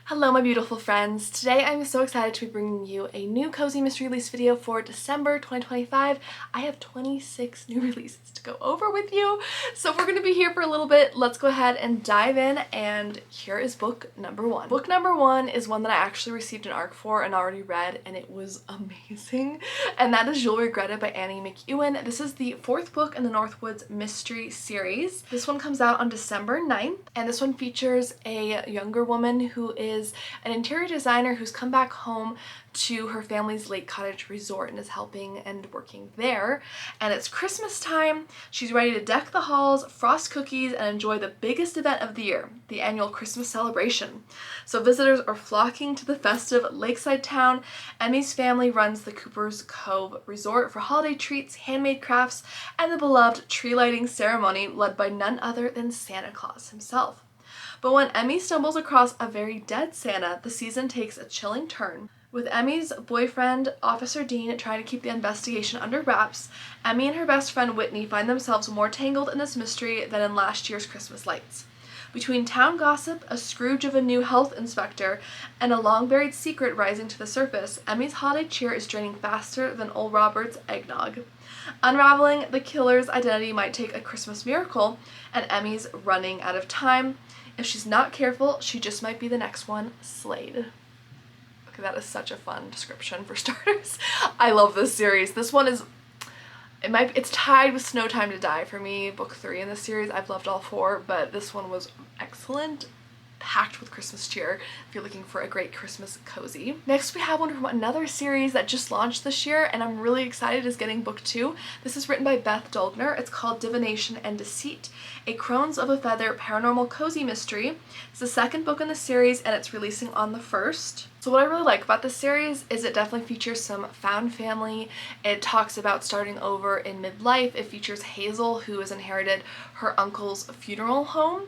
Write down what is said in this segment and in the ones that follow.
Hello my beautiful friends. Today I'm so excited to be bringing you a new cozy mystery release video for December 2025. I have 26 new releases to go over with you, so we're going to be here for a little bit. Let's go ahead and dive in, and here is book number one. Book number one is one that I actually received an ARC for and already read, and it was amazing, and that is Yule Regretted by Annie McEwen. This is the fourth book in the Northwoods mystery series. This one comes out on December 9th, and this one features a younger woman who is an interior designer who's come back home to her family's Lake Cottage resort and is helping and working there. And it's Christmas time. She's ready to deck the halls, frost cookies, and enjoy the biggest event of the year, the annual Christmas celebration. So visitors are flocking to the festive lakeside town. Emmy's family runs the Cooper's Cove Resort for holiday treats, handmade crafts, and the beloved tree lighting ceremony led by none other than Santa Claus himself. But when Emmy stumbles across a very dead Santa, the season takes a chilling turn. With Emmy's boyfriend, Officer Dean, trying to keep the investigation under wraps, Emmy and her best friend Whitney find themselves more tangled in this mystery than in last year's Christmas lights. Between town gossip, a Scrooge of a new health inspector, and a long-buried secret rising to the surface, Emmy's holiday cheer is draining faster than old Robert's eggnog. Unraveling the killer's identity might take a Christmas miracle, and Emmy's running out of time. If she's not careful, she just might be the next one slayed. Okay, that is such a fun description for starters. I love this series. This one is, it's tied with No Time to Die for me, book 3 in this series. I've loved all 4, but this one was excellent. Packed with Christmas cheer if you're looking for a great Christmas cozy. Next we have one from another series that just launched this year and I'm really excited is getting book 2. This is written by Beth Dolgner. It's called Divination and Deceit, a Crones of a Feather paranormal cozy mystery. It's the second book in the series and it's releasing on the 1st. So what I really like about this series is it definitely features some found family. It talks about starting over in midlife. It features Hazel, who has inherited her uncle's funeral home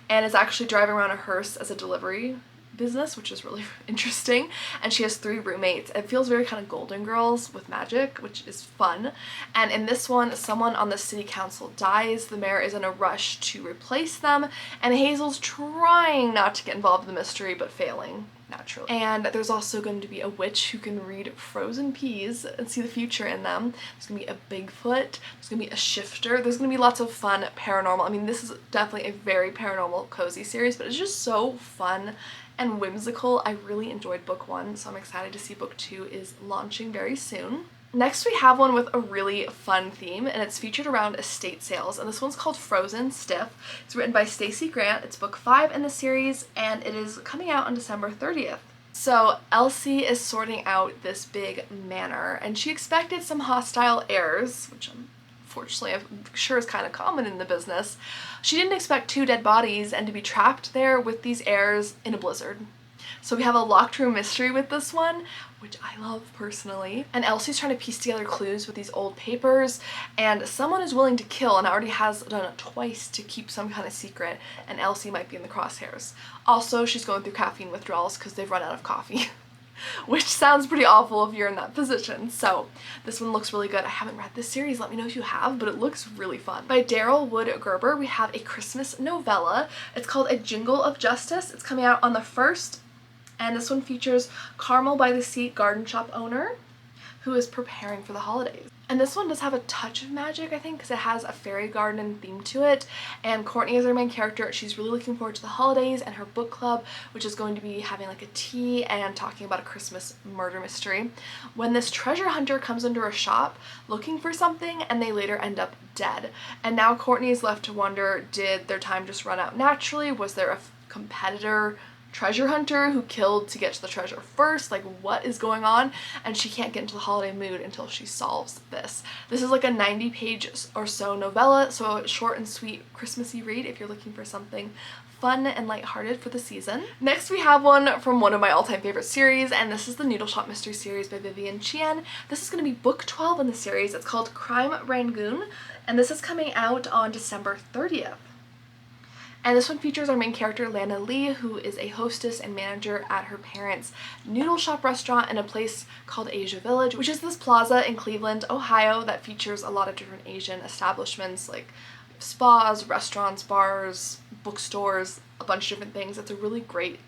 and is actually driving around a hearse as a delivery business, which is really interesting. And she has 3 roommates. It feels very kind of Golden Girls with magic, which is fun. And in this one, someone on the city council dies. The mayor is in a rush to replace them, and Hazel's trying not to get involved in the mystery, but failing. Naturally. And there's also going to be a witch who can read frozen peas and see the future in them. There's going to be a Bigfoot, there's going to be a shifter, there's going to be lots of fun paranormal. I mean, this is definitely a very paranormal cozy series, but it's just so fun and whimsical. I really enjoyed book 1, so I'm excited to see book 2 is launching very soon. Next we have one with a really fun theme, and it's featured around estate sales, and this one's called Frozen Stiff. It's written by Stacy Grant. It's book 5 in the series, and it is coming out on December 30th. So Elsie is sorting out this big manor, and she expected some hostile heirs, which unfortunately I'm sure is kind of common in the business. She didn't expect 2 dead bodies and to be trapped there with these heirs in a blizzard. So we have a locked room mystery with this one, which I love personally. And Elsie's trying to piece together clues with these old papers, and someone is willing to kill and already has done it twice to keep some kind of secret, and Elsie might be in the crosshairs. Also, she's going through caffeine withdrawals because they've run out of coffee. Which sounds pretty awful if you're in that position. So this one looks really good. I haven't read this series, let me know if you have, but it looks really fun. By Daryl Gerber, we have a Christmas novella. It's called A Jingle of Justice. It's coming out on the 1st. And this one features Carmel by the Sea garden shop owner who is preparing for the holidays. And this one does have a touch of magic, I think, because it has a fairy garden theme to it. And Courtney is our main character. She's really looking forward to the holidays and her book club, which is going to be having like a tea and talking about a Christmas murder mystery. When this treasure hunter comes into her shop looking for something, and they later end up dead. And now Courtney is left to wonder, did their time just run out naturally? Was there a competitor treasure hunter who killed to get to the treasure first? Like, what is going on? And she can't get into the holiday mood until she solves this. This is like a 90-page or so novella, so a short and sweet Christmassy read if you're looking for something fun and lighthearted for the season. Next we have one from one of my all-time favorite series, and this is the Noodle Shop Mystery Series by Vivien Chien. This is going to be book 12 in the series. It's called Crime Rangoon, and this is coming out on December 30th. And this one features our main character, Lana Lee, who is a hostess and manager at her parents' noodle shop restaurant in a place called Asia Village, which is this plaza in Cleveland, Ohio, that features a lot of different Asian establishments like spas, restaurants, bars, bookstores, a bunch of different things. It's a really great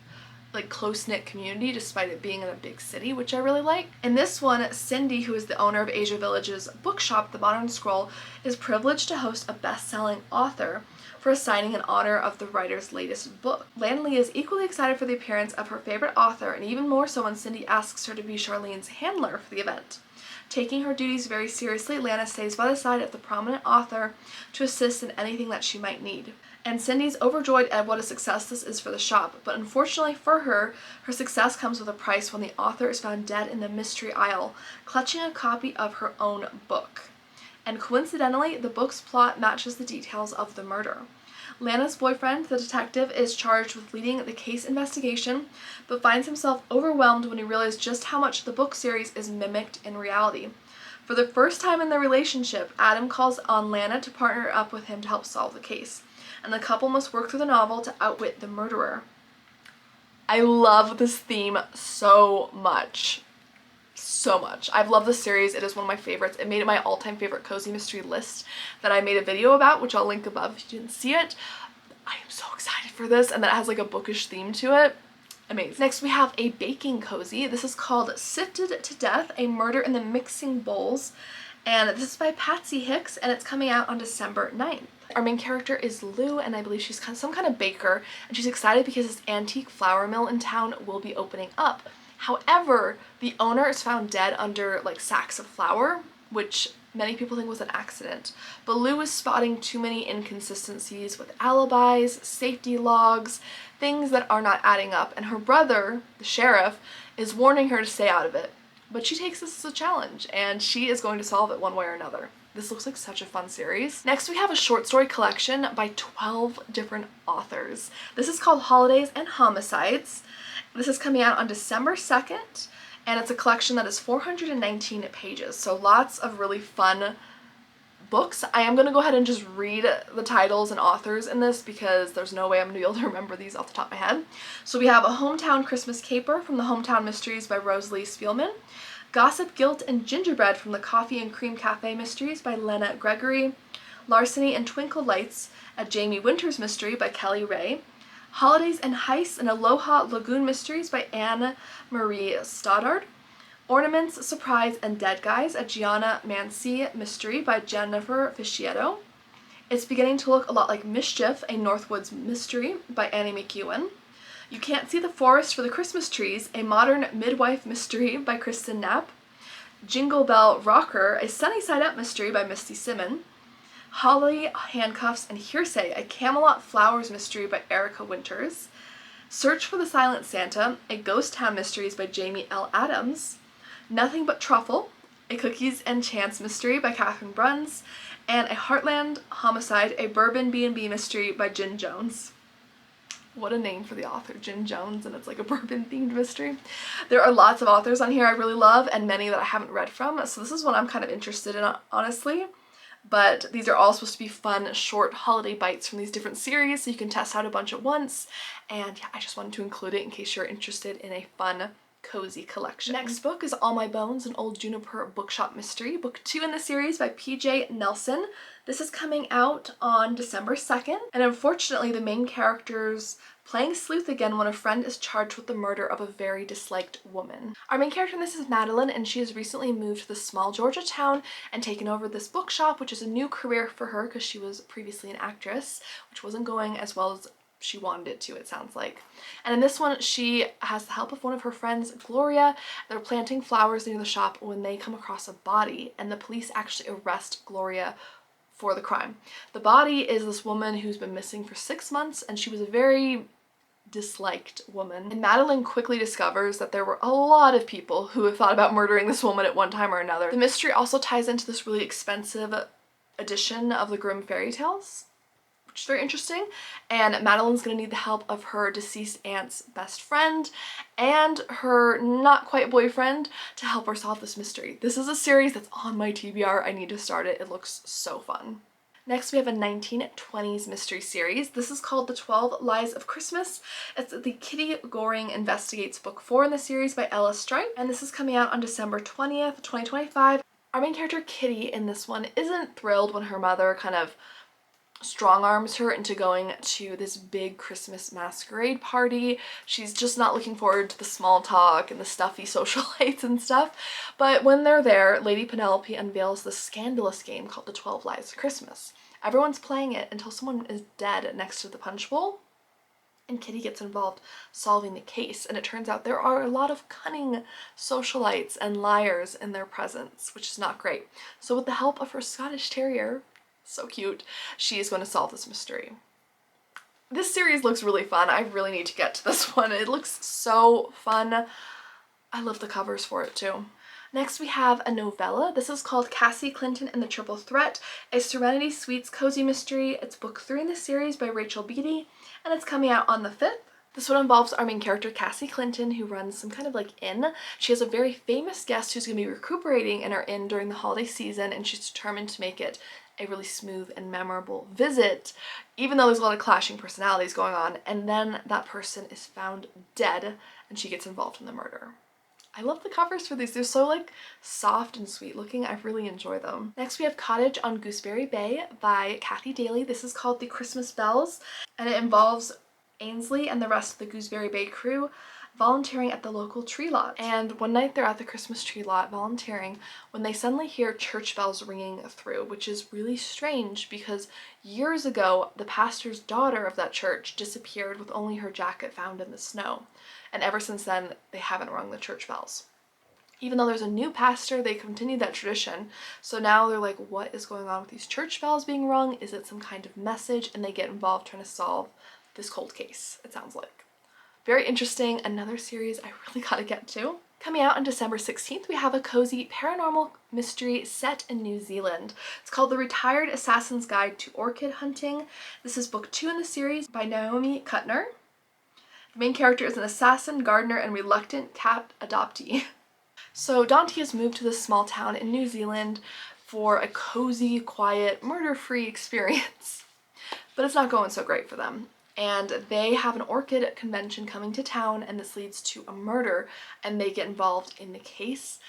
like close-knit community despite it being in a big city, which I really like. In this one, Cindy, who is the owner of Asia Village's bookshop, The Modern Scroll, is privileged to host a best-selling author for a signing in honor of the writer's latest book. Lanley is equally excited for the appearance of her favorite author, and even more so when Cindy asks her to be Charlene's handler for the event. Taking her duties very seriously, Lana stays by the side of the prominent author to assist in anything that she might need. And Cindy's overjoyed at what a success this is for the shop, but unfortunately for her, her success comes with a price when the author is found dead in the mystery aisle, clutching a copy of her own book. And coincidentally, the book's plot matches the details of the murder. Lana's boyfriend, the detective, is charged with leading the case investigation, but finds himself overwhelmed when he realizes just how much the book series is mimicked in reality. For the first time in their relationship, Adam calls on Lana to partner up with him to help solve the case, and the couple must work through the novel to outwit the murderer. I love this theme so much. So much. I've loved this series. It is one of my favorites. It made it my all-time favorite cozy mystery list that I made a video about, which I'll link above if you didn't see it. I am so excited for this, and that it has like a bookish theme to it. Amazing. Next we have a baking cozy. This is called Sifted to Death, A Murder in the Mixing Bowls, and this is by Patsy Hicks, and it's coming out on December 9th. Our main character is Lou, and I believe she's some kind of baker, and she's excited because this antique flour mill in town will be opening up. However, the owner is found dead under like sacks of flour, which many people think was an accident. But Lou is spotting too many inconsistencies with alibis, safety logs, things that are not adding up, and her brother, the sheriff, is warning her to stay out of it. But she takes this as a challenge, and she is going to solve it one way or another. This looks like such a fun series. Next we have a short story collection by 12 different authors. This is called Holidays and Homicides. This is coming out on December 2nd, and it's a collection that is 419 pages, so lots of really fun books. I am going to go ahead and just read the titles and authors in this because there's no way I'm going to be able to remember these off the top of my head. So we have A Hometown Christmas Caper from the Hometown Mysteries by Rosalie Spielman, Gossip, Guilt, and Gingerbread from the Coffee and Cream Cafe Mysteries by Lena Gregory, Larceny and Twinkle Lights, a Jamie Winters mystery by Kelly Ray, Holidays and Heists and Aloha Lagoon Mysteries by Anne Marie Stoddard, Ornaments, Surprise, and Dead Guys, a Gianna Manci mystery by Jennifer Fischietto. It's Beginning to Look a Lot Like Mischief, a Northwoods mystery by Annie McEwen. You Can't See the Forest for the Christmas Trees, a modern midwife mystery by Kristen Knapp. Jingle Bell Rocker, a Sunny Side Up mystery by Misty Simon. Holly, Handcuffs, and Hearsay, a Camelot Flowers mystery by Erica Winters. Search for the Silent Santa, a Ghost Town Mysteries by Jamie L. Adams. Nothing But Truffle, a Cookies and Chance mystery by Catherine Bruns. And A Heartland Homicide, a Bourbon B&B mystery by Jen Jones. What a name for the author, Jen Jones, and it's like a bourbon-themed mystery. There are lots of authors on here I really love and many that I haven't read from, so this is one I'm kind of interested in, honestly. But these are all supposed to be fun, short holiday bites from these different series, so you can test out a bunch at once. And yeah, I just wanted to include it in case you're interested in a fun, cozy collection. Next book is All My Bones, an Old Juniper Bookshop Mystery, book 2 in the series by PJ Nelson. This is coming out on December 2nd, and unfortunately the main character's playing sleuth again when a friend is charged with the murder of a very disliked woman. Our main character in this is Madeline, and she has recently moved to the small Georgia town and taken over this bookshop, which is a new career for her because she was previously an actress, which wasn't going as well as she wanted it to, it sounds like. And in this one, she has the help of one of her friends, Gloria. They're planting flowers near the shop when they come across a body, and the police actually arrest Gloria for the crime. The body is this woman who's been missing for 6 months, and she was a very disliked woman. And Madeline quickly discovers that there were a lot of people who have thought about murdering this woman at one time or another. The mystery also ties into this really expensive edition of the Grimm fairy tales, which is very interesting, and Madeline's gonna need the help of her deceased aunt's best friend and her not quite boyfriend to help her solve this mystery. This is a series that's on my TBR. I need to start it. It looks so fun. Next we have a 1920s mystery series. This is called The 12 Lies of Christmas. It's the Kitty Goring Investigates book 4 in the series by Ella Stripe, and this is coming out on December 20th, 2025. Our main character Kitty in this one isn't thrilled when her mother kind of strong arms her into going to this big Christmas masquerade party. She's just not looking forward to the small talk and the stuffy socialites and stuff. But when they're there, Lady Penelope unveils this scandalous game called the 12 Lies of Christmas. Everyone's playing it until someone is dead next to the punch bowl, and Kitty gets involved solving the case, and it turns out there are a lot of cunning socialites and liars in their presence, which is not great. So with the help of her Scottish Terrier, so cute, she is going to solve this mystery. This series looks really fun. I really need to get to this one. It looks so fun. I love the covers for it too. Next we have a novella. This is called Cassie, Clinton, and the Triple Threat, a Serenity Suites cozy mystery. It's book 3 in the series by Rachel Beattie, and it's coming out on the 5th. This one involves our main character, Cassie Clinton, who runs some kind of like inn. She has a very famous guest who's going to be recuperating in her inn during the holiday season, and she's determined to make it a really smooth and memorable visit, even though there's a lot of clashing personalities going on. And then that person is found dead, and she gets involved in the murder. I love the covers for these. They're so like soft and sweet looking. I really enjoy them. Next we have Cottage on Gooseberry Bay by Kathi Daley. This is called The Christmas Bells, and it involves Ainsley and the rest of the Gooseberry Bay crew volunteering at the local tree lot. And one night they're at the Christmas tree lot volunteering when they suddenly hear church bells ringing through, which is really strange because years ago the pastor's daughter of that church disappeared with only her jacket found in the snow. And ever since then they haven't rung the church bells. Even though there's a new pastor, they continue that tradition. So now they're like, what is going on with these church bells being rung? Is it some kind of message? And they get involved trying to solve this cold case, it sounds like. Very interesting. Another series I really gotta get to. Coming out on December 16th, we have a cozy paranormal mystery set in New Zealand. It's called The Retired Assassin's Guide to Orchid Hunting. This is book 2 in the series by Naomi Kuttner. The main character is an assassin, gardener, and reluctant cat adoptee. So Dante has moved to this small town in New Zealand for a cozy, quiet, murder-free experience. But it's not going so great for them. And they have an orchid convention coming to town, and this leads to a murder, and they get involved in the case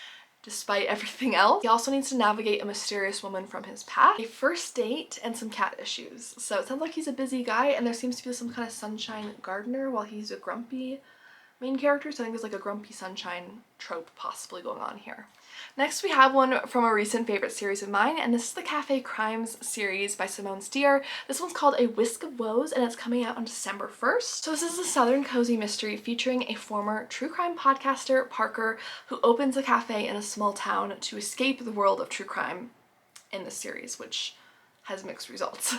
despite everything else. He also needs to navigate a mysterious woman from his past, a first date, and some cat issues. So it sounds like he's a busy guy, and there seems to be some kind of sunshine gardener while he's a grumpy main character. So I think there's like a grumpy sunshine trope possibly going on here. Next we have one from a recent favorite series of mine, and this is the Cafe Crimes series by Simone Stier. This one's called A Whisk of Woes, and it's coming out on December 1st. So this is a southern cozy mystery featuring a former true crime podcaster, Parker, who opens a cafe in a small town to escape the world of true crime in the series, which has mixed results.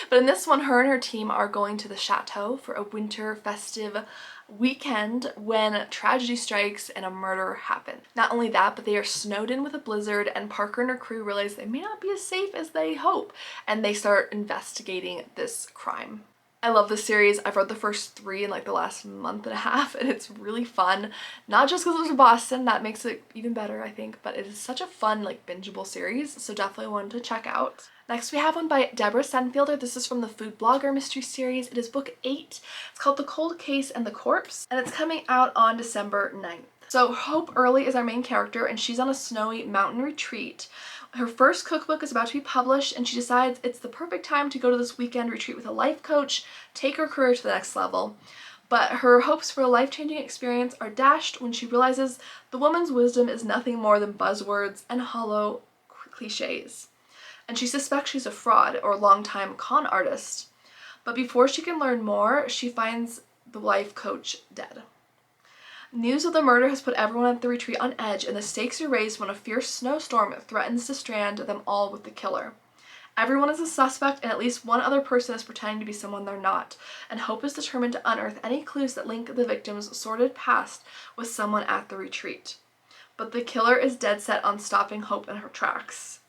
But in this one, her and her team are going to the chateau for a winter festive weekend when tragedy strikes and a murder happens. Not only that, but they are snowed in with a blizzard, and Parker and her crew realize they may not be as safe as they hope, and they start investigating this crime. I love this series. I've read the first 3 in like the last month and a half, and it's really fun. Not just because it was in Boston, that makes it even better, I think, but it is such a fun, like, bingeable series, so definitely one to check out. Next we have one by Debra Sennefelder. This is from the Food Blogger mystery series. It is book 8. It's called The Cold Case and the Corpse, and it's coming out on December 9th. So Hope Early is our main character, and she's on a snowy mountain retreat. Her first cookbook is about to be published, and she decides it's the perfect time to go to this weekend retreat with a life coach, take her career to the next level. But her hopes for a life-changing experience are dashed when she realizes the woman's wisdom is nothing more than buzzwords and hollow cliches. And she suspects she's a fraud or long-time con artist. But before she can learn more, she finds the life coach dead. News of the murder has put everyone at the retreat on edge, and the stakes are raised when a fierce snowstorm threatens to strand them all with the killer. Everyone is a suspect, and at least one other person is pretending to be someone they're not, and Hope is determined to unearth any clues that link the victim's sordid past with someone at the retreat. But the killer is dead set on stopping Hope in her tracks.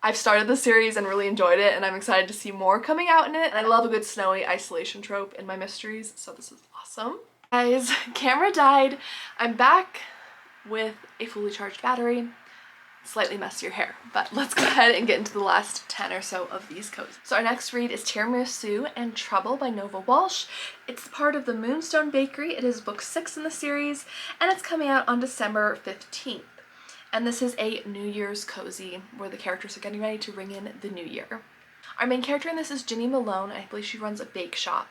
I've started the series and really enjoyed it, and I'm excited to see more coming out in it, and I love a good snowy isolation trope in my mysteries, so this is awesome. Guys, camera died. I'm back with a fully charged battery, slightly messier hair, but let's go ahead and get into the last 10 or so of these codes. So our next read is Tiramisu and Trouble by Nova Walsh. It's part of the Moonstone Bakery. It is book 6 in the series, and it's coming out on December 15th. And this is a New Year's cozy where the characters are getting ready to ring in the new year. Our main character in this is Ginny Malone. I believe she runs a bake shop.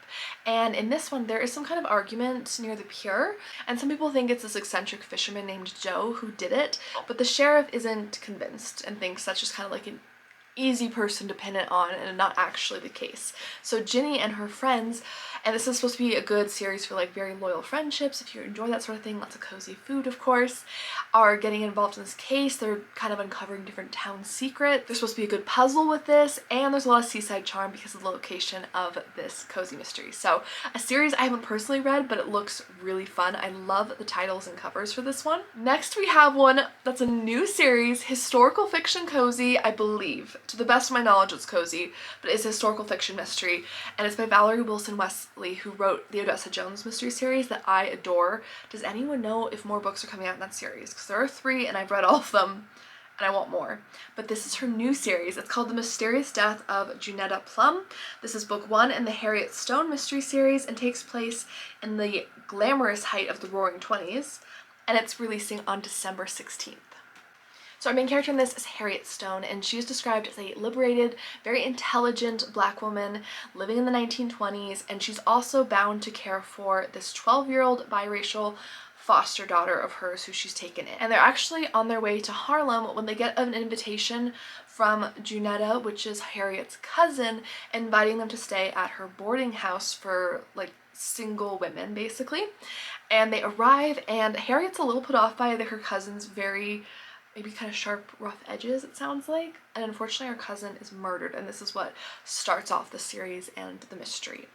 And in this one, there is some kind of argument near the pier, and some people think it's this eccentric fisherman named Joe who did it, but the sheriff isn't convinced and thinks that's just kind of like an easy person to pin it on and not actually the case. So Ginny and her friends, and this is supposed to be a good series for like very loyal friendships, if you enjoy that sort of thing, lots of cozy food of course, are getting involved in this case. They're kind of uncovering different town secrets. There's supposed to be a good puzzle with this, and there's a lot of seaside charm because of the location of this cozy mystery. So a series I haven't personally read, but it looks really fun. I love the titles and covers for this one. Next we have one that's a new series, historical fiction cozy, I believe. To the best of my knowledge, it's cozy, but it's a historical fiction mystery, and it's by Valerie Wilson Wesley, who wrote the Odessa Jones mystery series that I adore. Does anyone know if more books are coming out in that series? Because there are 3, and I've read all of them, and I want more. But this is her new series. It's called The Mysterious Death of Junetta Plum. This is book 1 in the Harriet Stone mystery series and takes place in the glamorous height of the Roaring Twenties, and it's releasing on December 16th. So our main character in this is Harriet Stone, and she is described as a liberated, very intelligent black woman living in the 1920s, and she's also bound to care for this 12-year-old biracial foster daughter of hers who she's taken in. And they're actually on their way to Harlem when they get an invitation from Junetta, which is Harriet's cousin, inviting them to stay at her boarding house for like single women basically. And they arrive, and Harriet's a little put off by her cousin's very maybe kind of sharp, rough edges, it sounds like. And unfortunately her cousin is murdered, and this is what starts off the series and the mystery.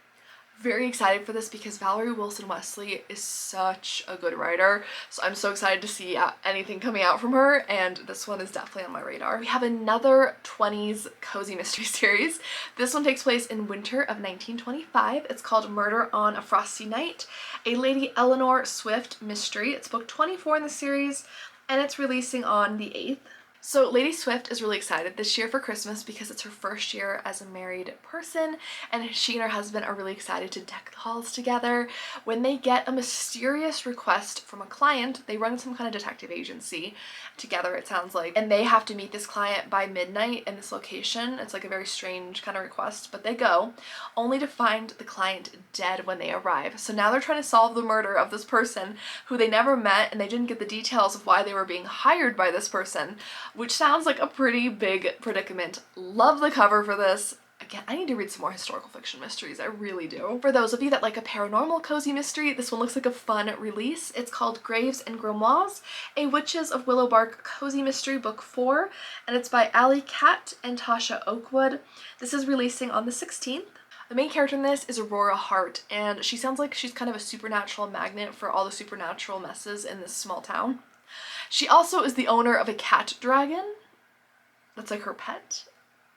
Very excited for this because Valerie Wilson Wesley is such a good writer, so I'm so excited to see anything coming out from her, and this one is definitely on my radar. We have another 20s cozy mystery series. This one takes place in winter of 1925. It's called Murder on a Frosty Night, a Lady Eleanor Swift mystery. It's book 24 in the series, and it's releasing on the 8th. So Lady Swift is really excited this year for Christmas because it's her first year as a married person, and she and her husband are really excited to deck the halls together when they get a mysterious request from a client. They run some kind of detective agency together, it sounds like, and they have to meet this client by midnight in this location. It's like a very strange kind of request, but they go only to find the client dead when they arrive. So now they're trying to solve the murder of this person who they never met, and they didn't get the details of why they were being hired by this person, which sounds like a pretty big predicament. Love the cover for this. Again, I need to read some more historical fiction mysteries, I really do. For those of you that like a paranormal cozy mystery, this one looks like a fun release. It's called Graves and Grimoires, a Witches of Willowbark cozy mystery book 4, and it's by Alley Catt and Tasha Oakwood. This is releasing on the 16th. The main character in this is Aurora Hart, and she sounds like she's kind of a supernatural magnet for all the supernatural messes in this small town. She also is the owner of a cat dragon. That's like her pet.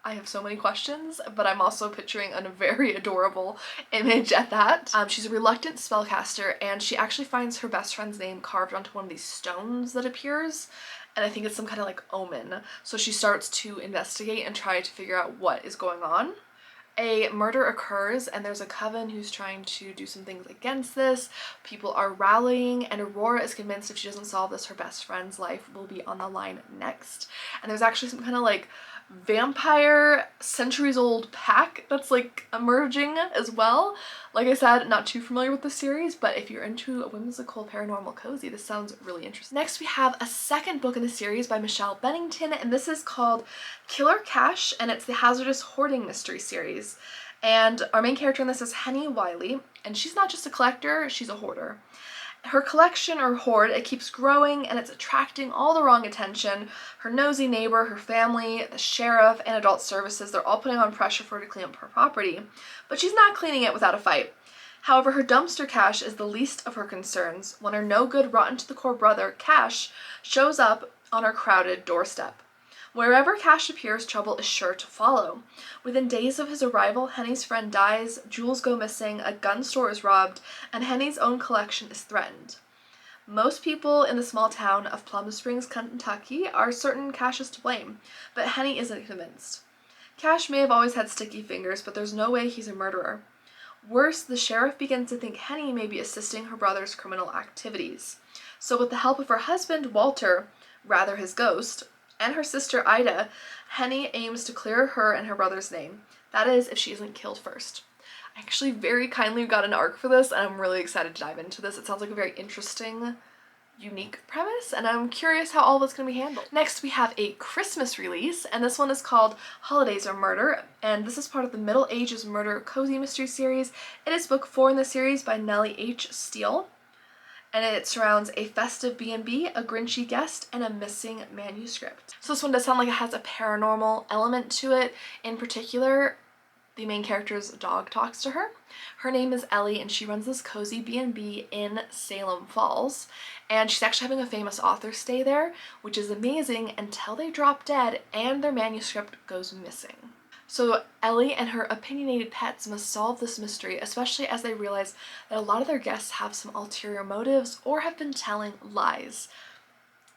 I have so many questions, but I'm also picturing a very adorable image at that. She's a reluctant spellcaster, and she actually finds her best friend's name carved onto one of these stones that appears, and I think it's some kind of like omen. So she starts to investigate and try to figure out what is going on. A murder occurs, and there's a coven who's trying to do some things against this. People are rallying, and Aurora is convinced if she doesn't solve this, her best friend's life will be on the line next. And there's actually some kind of like vampire centuries-old pack that's like emerging as well. Like I said, not too familiar with the series, but if you're into a whimsical paranormal cozy, this sounds really interesting. Next we have a second book in the series by Michelle Bennington, and this is called Killer Cash, and it's the Hazardous Hoarding mystery series. And our main character in this is Henny Wiley, and she's not just a collector, she's a hoarder. Her collection, or hoard, it keeps growing, and it's attracting all the wrong attention. Her nosy neighbor, her family, the sheriff, and adult services, they're all putting on pressure for her to clean up her property. But she's not cleaning it without a fight. However, her dumpster Cash is the least of her concerns when her no-good, rotten-to-the-core brother, Cash, shows up on her crowded doorstep. Wherever Cash appears, trouble is sure to follow. Within days of his arrival, Henny's friend dies, jewels go missing, a gun store is robbed, and Henny's own collection is threatened. Most people in the small town of Plum Springs, Kentucky are certain Cash is to blame, but Henny isn't convinced. Cash may have always had sticky fingers, but there's no way he's a murderer. Worse, the sheriff begins to think Henny may be assisting her brother's criminal activities. So with the help of her husband, Walter, rather his ghost, and her sister Ida, Henny aims to clear her and her brother's name. That is, if she isn't killed first. I actually very kindly got an arc for this, and I'm really excited to dive into this. It sounds like a very interesting, unique premise, and I'm curious how all that's going to be handled. Next, we have a Christmas release, and this one is called Holidays or Murder, and this is part of the Middle Ages Murder Cozy Mystery series. It is book 4 in the series by Nellie H. Steele, and it surrounds a festive B&B, a grinchy guest, and a missing manuscript. So this one does sound like it has a paranormal element to it. In particular, the main character's dog talks to her. Her name is Ellie, and she runs this cozy B&B in Salem Falls, and she's actually having a famous author stay there, which is amazing until they drop dead and their manuscript goes missing. So Ellie and her opinionated pets must solve this mystery, especially as they realize that a lot of their guests have some ulterior motives or have been telling lies.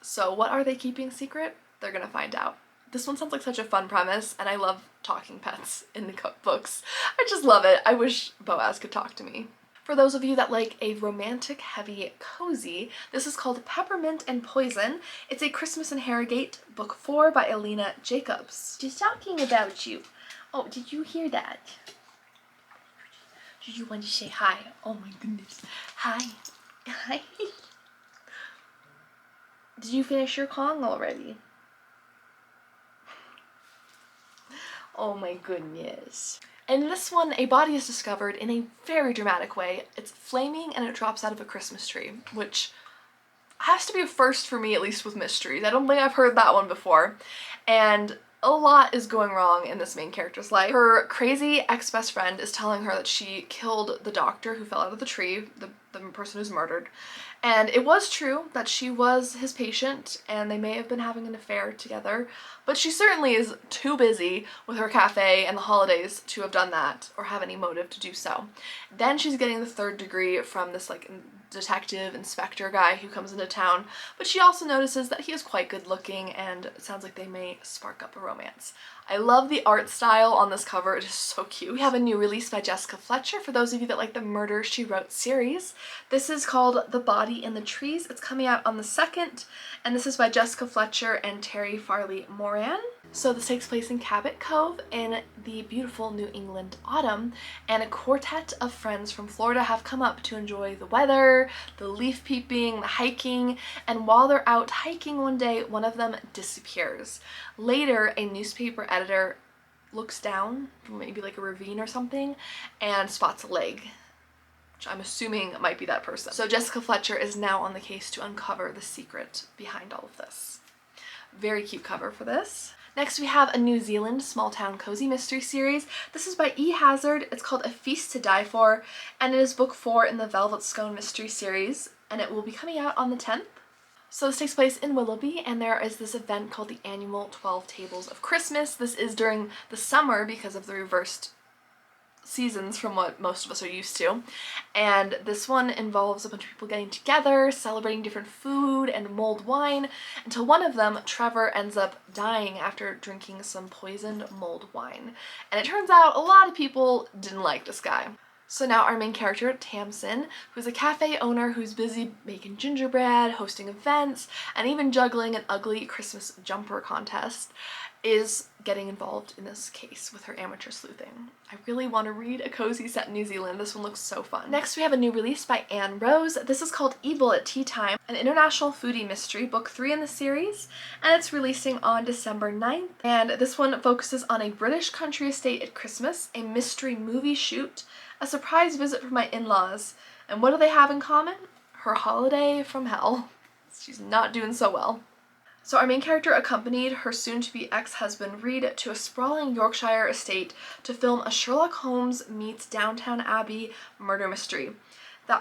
So what are they keeping secret? They're gonna find out. This one sounds like such a fun premise, and I love talking pets in the cookbooks. I just love it. I wish Boaz could talk to me. For those of you that like a romantic, heavy, cozy, this is called Peppermint and Poison. It's a Christmas in Harrogate, book 4 by Alina Jacobs. She's talking about you. Oh, did you hear that? Did you want to say hi? Oh my goodness. Hi. Hi. Did you finish your Kong already? Oh my goodness. In this one, a body is discovered in a very dramatic way. It's flaming and it drops out of a Christmas tree, which has to be a first for me, at least with mysteries. I don't think I've heard that one before. And a lot is going wrong in this main character's life. Her crazy ex-best friend is telling her that she killed the doctor who fell out of the tree, the person who's murdered. And it was true that she was his patient and they may have been having an affair together, but she certainly is too busy with her cafe and the holidays to have done that or have any motive to do so. Then she's getting the 3rd degree from this detective inspector guy who comes into town, but she also notices that he is quite good looking and it sounds like they may spark up a romance. I love the art style on this cover. It is so cute. We have a new release by Jessica Fletcher for those of you that like the Murder, She Wrote series. This is called The Body in the Trees. It's coming out on the 2nd, and this is by Jessica Fletcher and Terry Farley Moran. So this takes place in Cabot Cove in the beautiful New England autumn, and a quartet of friends from Florida have come up to enjoy the weather, the leaf peeping, the hiking, and while they're out hiking one day, one of them disappears. Later, a newspaper editor looks down from maybe like a ravine or something and spots a leg, which I'm assuming might be that person. So Jessica Fletcher is now on the case to uncover the secret behind all of this. Very cute cover for this. Next we have a New Zealand small town cozy mystery series. This is by E. Hazard. It's called A Feast to Die For, and it is book 4 in the Velvet Scone mystery series, and it will be coming out on the 10th. So this takes place in Willoughby, and there is this event called the annual 12 Tables of Christmas. This is during the summer because of the reversed seasons from what most of us are used to, and this one involves a bunch of people getting together, celebrating different food and mulled wine, until one of them, Trevor, ends up dying after drinking some poisoned mulled wine. And it turns out a lot of people didn't like this guy. So now our main character, Tamsin, who's a cafe owner who's busy making gingerbread, hosting events, and even juggling an ugly Christmas jumper contest, is getting involved in this case with her amateur sleuthing. I really want to read a cozy set in New Zealand. This one looks so fun. Next we have a new release by Anne Rose. This is called Evil at Tea Time, an international foodie mystery, book 3 in the series, and it's releasing on December 9th. And this one focuses on a British country estate at Christmas, a mystery movie shoot, a surprise visit from my in-laws, and what do they have in common? Her holiday from hell. She's not doing so well. So our main character accompanied her soon-to-be ex-husband Reed to a sprawling Yorkshire estate to film a Sherlock Holmes meets Downton Abbey murder mystery.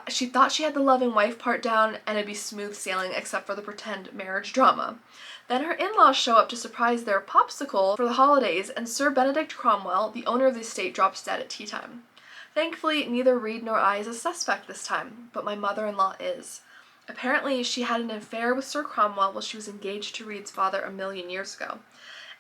She thought she had the loving wife part down and it'd be smooth sailing except for the pretend marriage drama. Then her in-laws show up to surprise their popsicle for the holidays, and Sir Benedict Cromwell, the owner of the estate, drops dead at tea time. Thankfully, neither Reed nor I is a suspect this time, but my mother-in-law is. Apparently, she had an affair with Sir Cromwell while she was engaged to Reed's father a million years ago,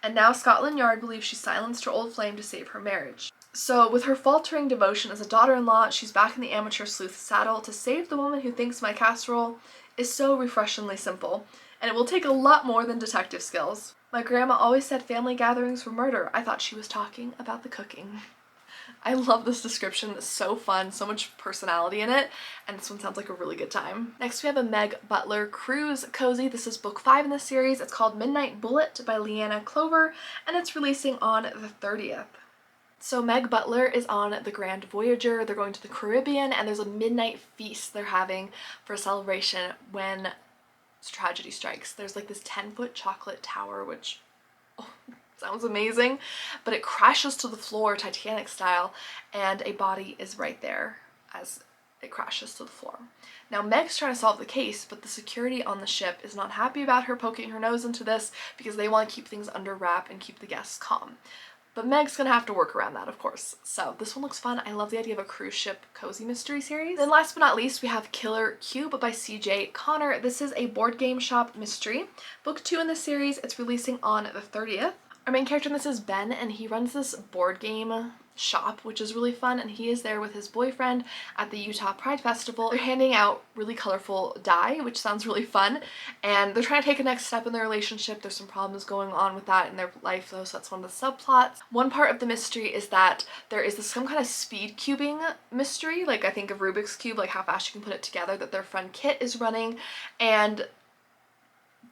and now Scotland Yard believes she silenced her old flame to save her marriage. So, with her faltering devotion as a daughter-in-law, she's back in the amateur sleuth saddle to save the woman who thinks my casserole is so refreshingly simple. and it will take a lot more than detective skills. My grandma always said family gatherings were murder. I thought she was talking about the cooking. I love this description. It's so fun, so much personality in it, and this one sounds like a really good time. Next we have a Meg Butler cruise cozy. This is book 5 in the series. It's called Midnight Bullet by Leanna Clover, and it's releasing on the 30th. So Meg Butler is on the Grand Voyager. They're going to the Caribbean, and there's a midnight feast they're having for a celebration when tragedy strikes. There's like this 10-foot chocolate tower, which sounds amazing, but it crashes to the floor Titanic style, and a body is right there as it crashes to the floor. Now Meg's trying to solve the case, but the security on the ship is not happy about her poking her nose into this because they want to keep things under wrap and keep the guests calm. But Meg's gonna have to work around that, of course. So this one looks fun. I love the idea of a cruise ship cozy mystery series. Then last but not least, we have Killer Cube by CJ Connor. This is a board game shop mystery. Book 2 in the series. It's releasing on the 30th. Our main character in this is Ben, and he runs this board game shop, which is really fun, and he is there with his boyfriend at the Utah Pride Festival. They're handing out really colorful dye, which sounds really fun, and they're trying to take a next step in their relationship. There's some problems going on with that in their life though, so that's one of the subplots. One part of the mystery is that there is some kind of speed cubing mystery, like I think of Rubik's Cube, like how fast you can put it together, that their friend Kit is running, and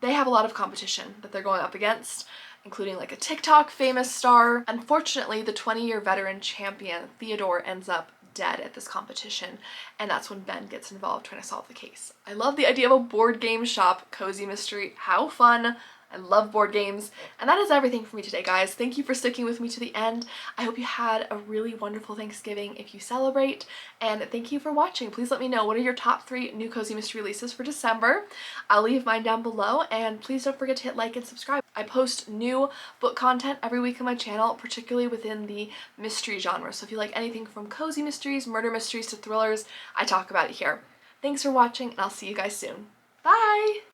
they have a lot of competition that they're going up against, including like a TikTok famous star. Unfortunately, the 20-year veteran champion, Theodore, ends up dead at this competition, and that's when Ben gets involved trying to solve the case. I love the idea of a board game shop cozy mystery. How fun! I love board games. And that is everything for me today, guys. Thank you for sticking with me to the end. I hope you had a really wonderful Thanksgiving if you celebrate, and thank you for watching. Please let me know, what are your top 3 new cozy mystery releases for December? I'll leave mine down below, and please don't forget to hit like and subscribe. I post new book content every week on my channel, particularly within the mystery genre. So if you like anything from cozy mysteries, murder mysteries to thrillers, I talk about it here. Thanks for watching, and I'll see you guys soon. Bye!